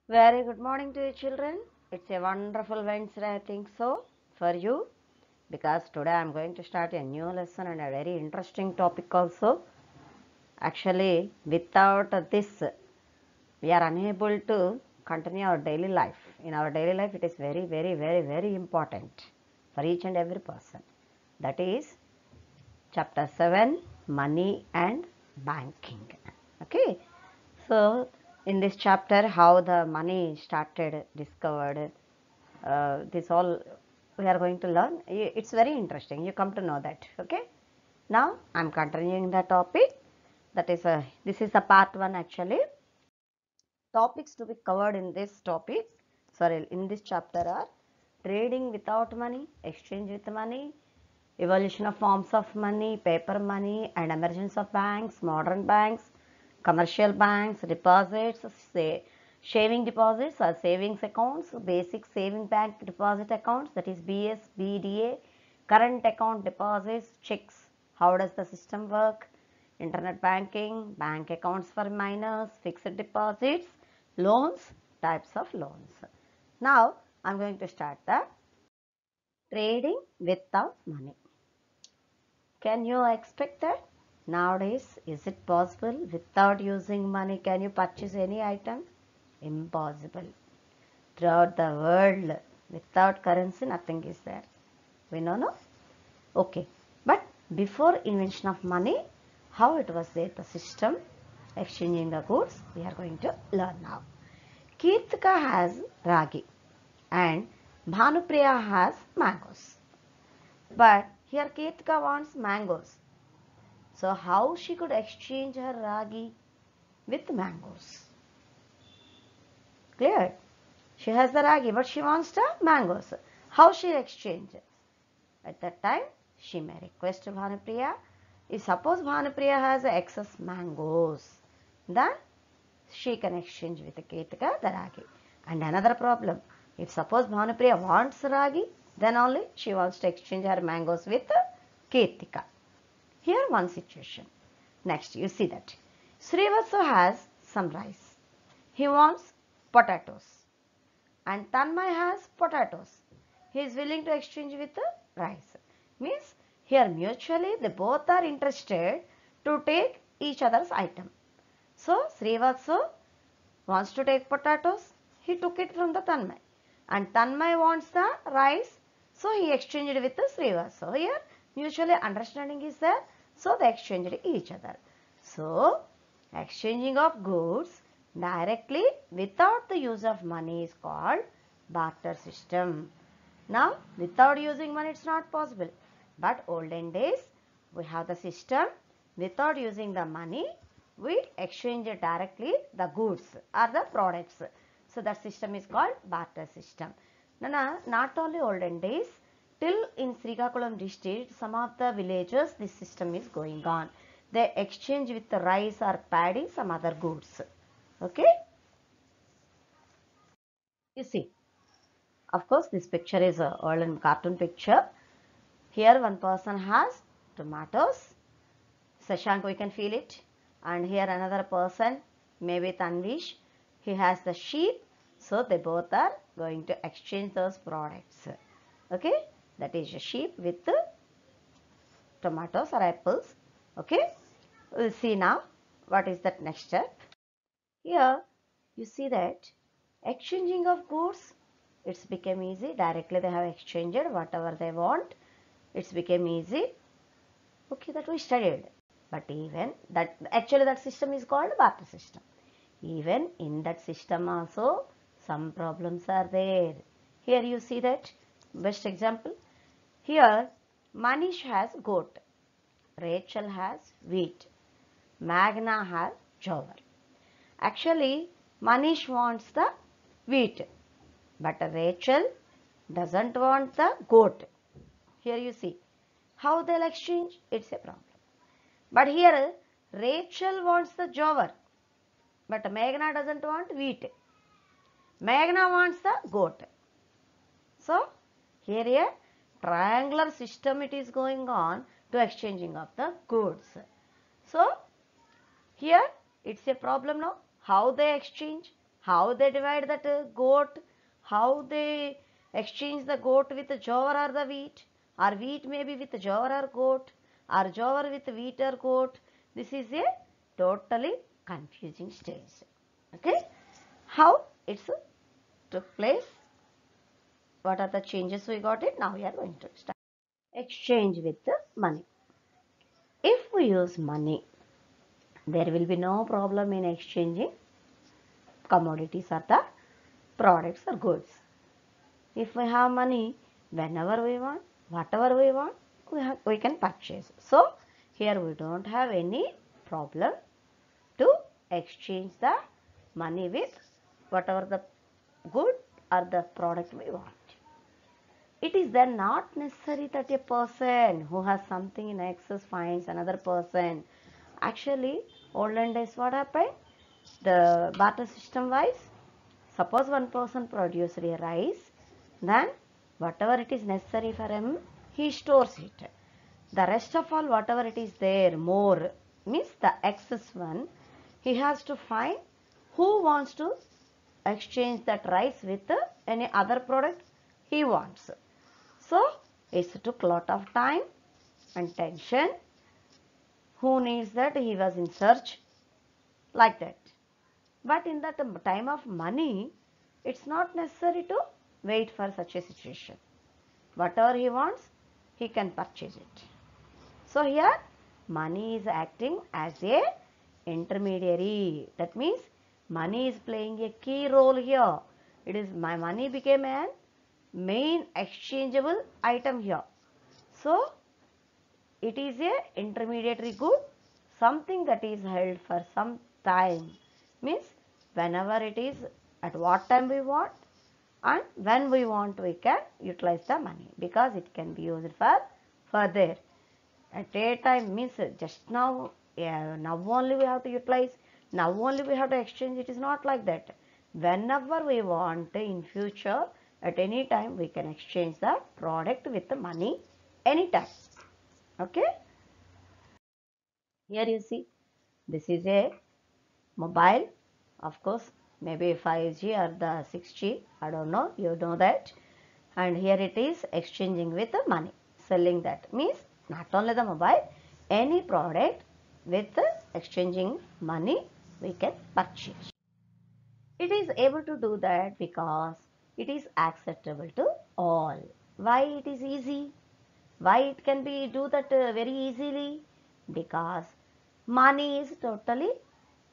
Very good morning to you children. It's a wonderful Wednesday, I think so, for you, because today I'm going to start a new lesson and a very interesting topic also. Actually, without this, we are unable to continue our daily life. In our daily life, it is very, very, very, very important for each and every person. That is chapter 7, Money and Banking. Okay, so in this chapter, how the money started, discovered, this all we are going to learn. It's very interesting. You come to know that. Okay. Now I'm continuing the topic. That is this is the part one actually. Topics to be covered in this topic. Sorry, in this chapter are trading without money, exchange with money, evolution of forms of money, paper money, and emergence of banks, modern banks, commercial banks, deposits, saving deposits or savings accounts, basic saving bank deposit accounts, that is BS, BDA, current account deposits, checks. How does the system work? Internet banking, bank accounts for minors, fixed deposits, loans, types of loans. Now, I'm going to start the trading without money. Can you expect that? Nowadays, is it possible without using money? Can you purchase any item? Impossible. Throughout the world, without currency, nothing is there. We know, no? Okay. But before invention of money, how it was there, the system, exchanging the goods, we are going to learn now. Kirtika has ragi and Bhanupriya has mangoes. But here Kirtika wants mangoes. So how she could exchange her ragi with mangoes? Clear? She has the ragi but she wants the mangoes. How she exchanges? At that time she may request Bhanupriya. If suppose Bhanupriya has excess mangoes, then she can exchange with Kirtika the ragi. And another problem, if suppose Bhanupriya wants ragi, then only she wants to exchange her mangoes with Kirtika. Here one situation. Next, you see that Srivatsa has some rice. He wants potatoes. And Tanmay has potatoes. He is willing to exchange with rice. Means here mutually they both are interested to take each other's item. So Srivatsa wants to take potatoes. He took it from the Tanmay. And Tanmay wants the rice. So he exchanged with the Srivatsa. So here mutually understanding is there. So they exchanged each other. So exchanging of goods directly without the use of money is called barter system. Now without using money it's not possible. But olden days we have the system without using the money we exchange directly the goods or the products. So that system is called barter system. Now, not only olden days, till in Srikakulam district, some of the villages this system is going on. They exchange with the rice or paddy some other goods. Okay? You see, of course, this picture is a old cartoon picture. Here one person has tomatoes. Sashank, we can feel it. And here another person, maybe Tanvish, he has the sheep. So they both are going to exchange those products. Okay, that is a sheep with tomatoes or apples. Okay, we'll see now what is that next step. Here you see that exchanging of goods, it's become easy. Directly they have exchanged whatever they want. It's become easy. Okay, that we studied. But even that, actually that system is called barter system. Even in that system also some problems are there. Here you see that best example. Here Manish has goat, Rachel has wheat, Magna has jowar. Actually Manish wants the wheat but Rachel doesn't want the goat. Here you see how they'll exchange, it's a problem. But here Rachel wants the jowar but Meghna doesn't want wheat. Meghna wants the goat. So here a triangular system it is going on to exchanging of the goods. So here it's a problem now. How they exchange? how they divide that goat, how they exchange the goat with the jowar or the wheat, or wheat maybe with jowar or goat, or jowar with wheat or goat. This is a totally confusing stage. Okay, how it's took place, what are the changes we got it. Now we are going to start exchange with the money. If we use money, there will be no problem in exchanging commodities or the products or goods. If we have money, whenever we want, whatever we want, we can purchase. So here we don't have any problem to exchange the money with whatever the good or the product we want. It is then not necessary that a person who has something in excess finds another person. Actually, olden days what happened? The barter system wise, suppose one person produced a rice, then whatever it is necessary for him, he stores it. The rest of all, whatever it is there, more, means the excess one, he has to find who wants to exchange that rice with any other product he wants. So, it took a lot of time and tension. Who needs that? He was in search, like that. But in that time of money, it's not necessary to wait for such a situation. Whatever he wants, he can purchase it. So here, money is acting as a intermediary. That means money is playing a key role here. It is my money became a main exchangeable item here. So it is a intermediary good, something that is held for some time. Means whenever it is, at what time we want, and when we want, we can utilize the money, because it can be used for further. At a time means just now, now only we have to utilize, now only we have to exchange. It is not like that. Whenever we want in future, at any time we can exchange the product with the money anytime. Okay. Here you see, this is a mobile, of course, maybe 5G or the 6G, I don't know, you know that. And here it is exchanging with the money, selling that. Means not only the mobile, any product with exchanging money we can purchase. It is able to do that because it is acceptable to all. Why it is easy? Why it can be do that very easily? Because money is totally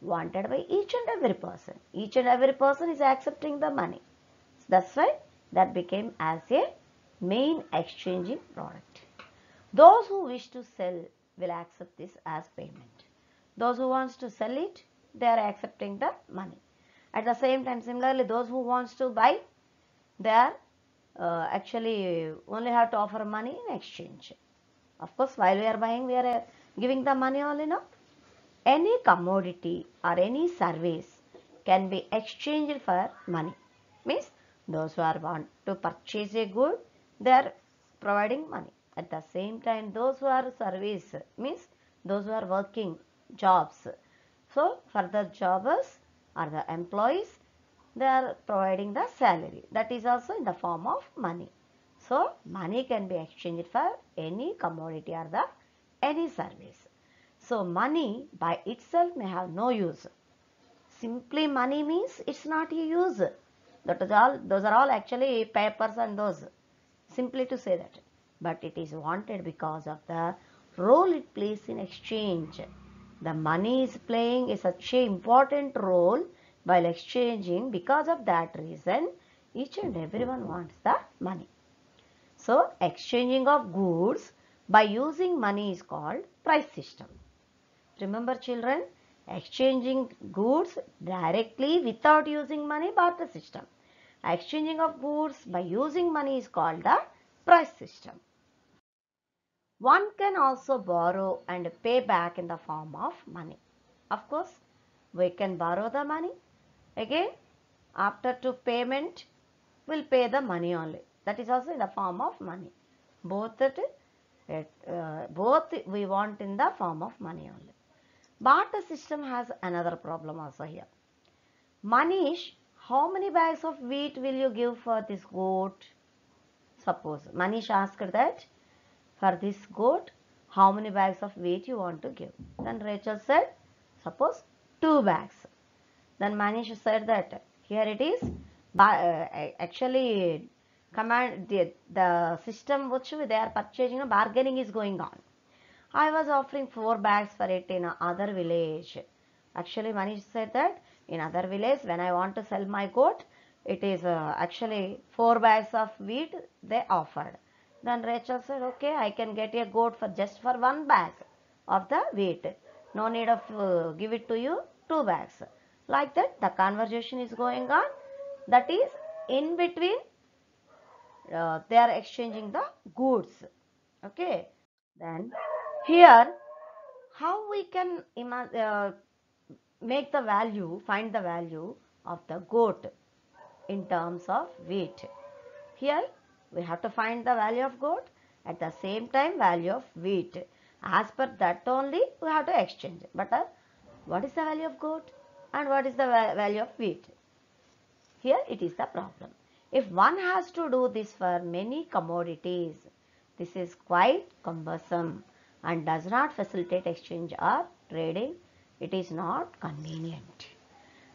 wanted by each and every person. Each and every person is accepting the money. That's why that became as a main exchanging product. Those who wish to sell will accept this as payment. Those who wants to sell it, they are accepting the money. At the same time, similarly, those who wants to buy, they are actually only have to offer money in exchange. Of course, while we are buying, we are giving the money only, no? Any commodity or any service can be exchanged for money. Means those who are want to purchase a good, they are providing money. At the same time, those who are service, means those who are working jobs. So for the jobbers or the employees, they are providing the salary. That is also in the form of money. So money can be exchanged for any commodity or the any service. So money by itself may have no use. Simply money means it's not a use. Those are all actually papers and those. Simply to say that. But it is wanted because of the role it plays in exchange. The money is playing such an important role while exchanging. Because of that reason, each and everyone wants the money. So exchanging of goods by using money is called price system. Remember children, exchanging goods directly without using money, barter system. Exchanging of goods by using money is called the price system. One can also borrow and pay back in the form of money. Of course, we can borrow the money. Again, after to payment, we'll pay the money only. That is also in the form of money. Both we want in the form of money only. Barter system has another problem also here. Money is how many bags of wheat will you give for this goat? Suppose Manish asked that, for this goat, how many bags of wheat you want to give? Then Rachel said, suppose 2 bags. Then Manish said that, here it is, actually command the system which they are purchasing, bargaining is going on. I was offering 4 bags for it in other village. Actually, Manish said that in other village, when I want to sell my goat, it is actually 4 bags of wheat they offered. Then Rachel said, okay, I can get a goat for just for 1 bag of the wheat. No need of give it to you 2 bags. Like that, the conversation is going on. That is in between, they are exchanging the goods. Okay. Then here, how we can make the value, find the value of the goat in terms of wheat. Here we have to find the value of goat, at the same time value of wheat. As per that only we have to exchange. But what is the value of goat and what is the value of wheat? Here it is the problem. If one has to do this for many commodities, this is quite cumbersome and does not facilitate exchange or trading. It is not convenient.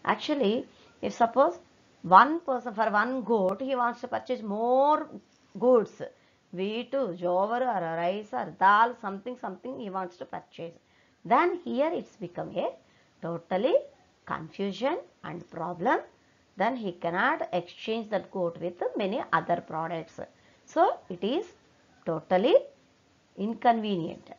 Actually, if suppose one person for one goat, he wants to purchase more goods, wheat, jowar or rice or dal, something he wants to purchase. Then here it's become a totally confusion and problem. Then he cannot exchange that goat with many other products. So it is totally inconvenient.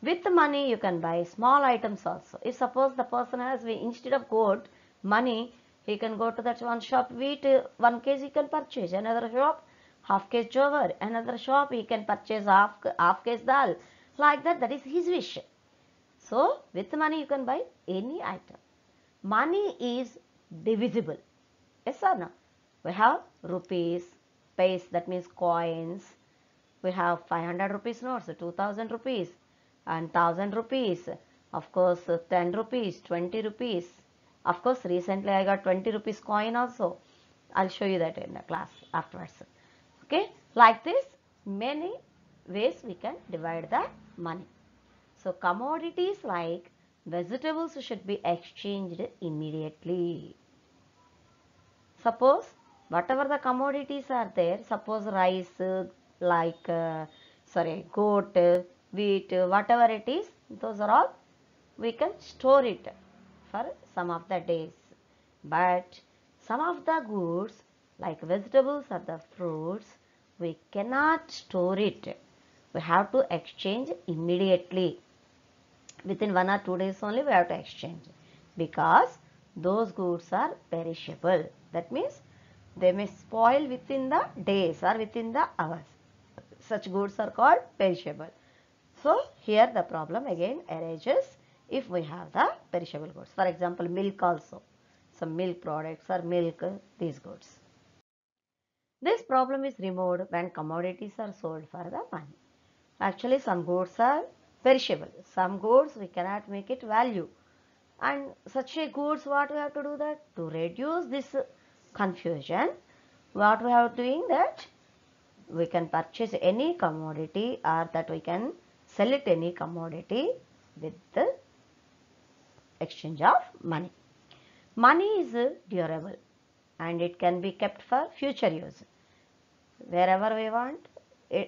With money you can buy small items also. If suppose the person has, instead of goat, money, he can go to that one shop, wheat 1 kg he can purchase, another shop half kg jowar, another shop he can purchase half kg dal. Like that, that is his wish. So with money you can buy any item. Money is divisible. Yes or no? We have rupees, paise, that means coins. We have 500 rupees notes, 2000 rupees and 1000 rupees. Of course, 10 rupees, 20 rupees. Of course, recently I got 20 rupees coin also. I'll show you that in the class afterwards. Okay, like this, many ways we can divide the money. So, commodities like vegetables should be exchanged immediately. Suppose whatever the commodities are there, suppose rice, like goat, wheat, whatever it is, those are all we can store it for some of the days. But some of the goods like vegetables or the fruits, we cannot store it. We have to exchange immediately. Within 1 or 2 days only we have to exchange, because those goods are perishable. That means they may spoil within the days or within the hours. Such goods are called perishable. So here the problem again arises if we have the perishable goods. For example, milk also. Some milk products or milk, these goods. This problem is removed when commodities are sold for the money. Actually, some goods are perishable. Some goods we cannot make it value. And such a goods, what we have to do that? To reduce this confusion, what we have doing that? We can purchase any commodity, or that we can sell it any commodity with the exchange of money. Money is durable and it can be kept for future use. Wherever we want,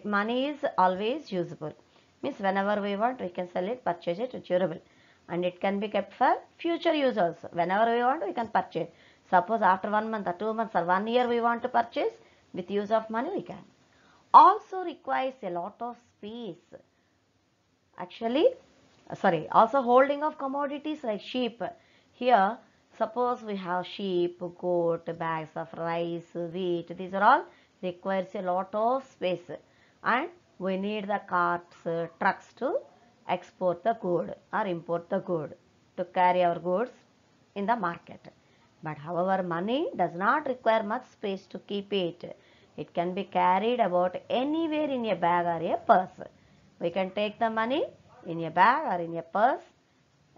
money is always usable. Means whenever we want, we can sell it, purchase it, durable. And it can be kept for future use also. Whenever we want, we can purchase. Suppose after 1 month or 2 months or 1 year we want to purchase, with use of money we can. Also requires a lot of space. Actually, also holding of commodities like sheep. Here, suppose we have sheep, goat, bags of rice, wheat, these are all requires a lot of space. And we need the carts, trucks to export the good or import the good, to carry our goods in the market. But however, money does not require much space to keep it. It can be carried about anywhere in a bag or a purse. We can take the money in a bag or in a purse.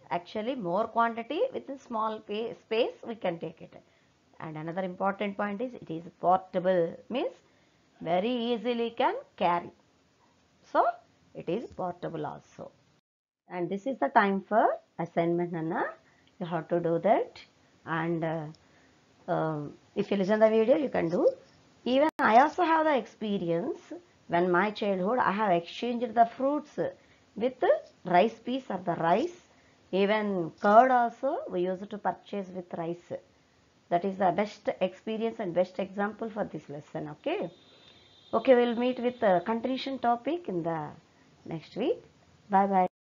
Actually, more quantity within small space we can take it. And another important point is it is portable, means very easily can carry. So it is portable also. And this is the time for assignment, Nana. You have to do that. And if you listen the video, you can do. Even I also have the experience. When my childhood, I have exchanged the fruits with rice piece or the rice. Even curd also we used to purchase with rice. That is the best experience and best example for this lesson. Okay. Okay, we'll meet with the continuation topic in the next week. Bye bye.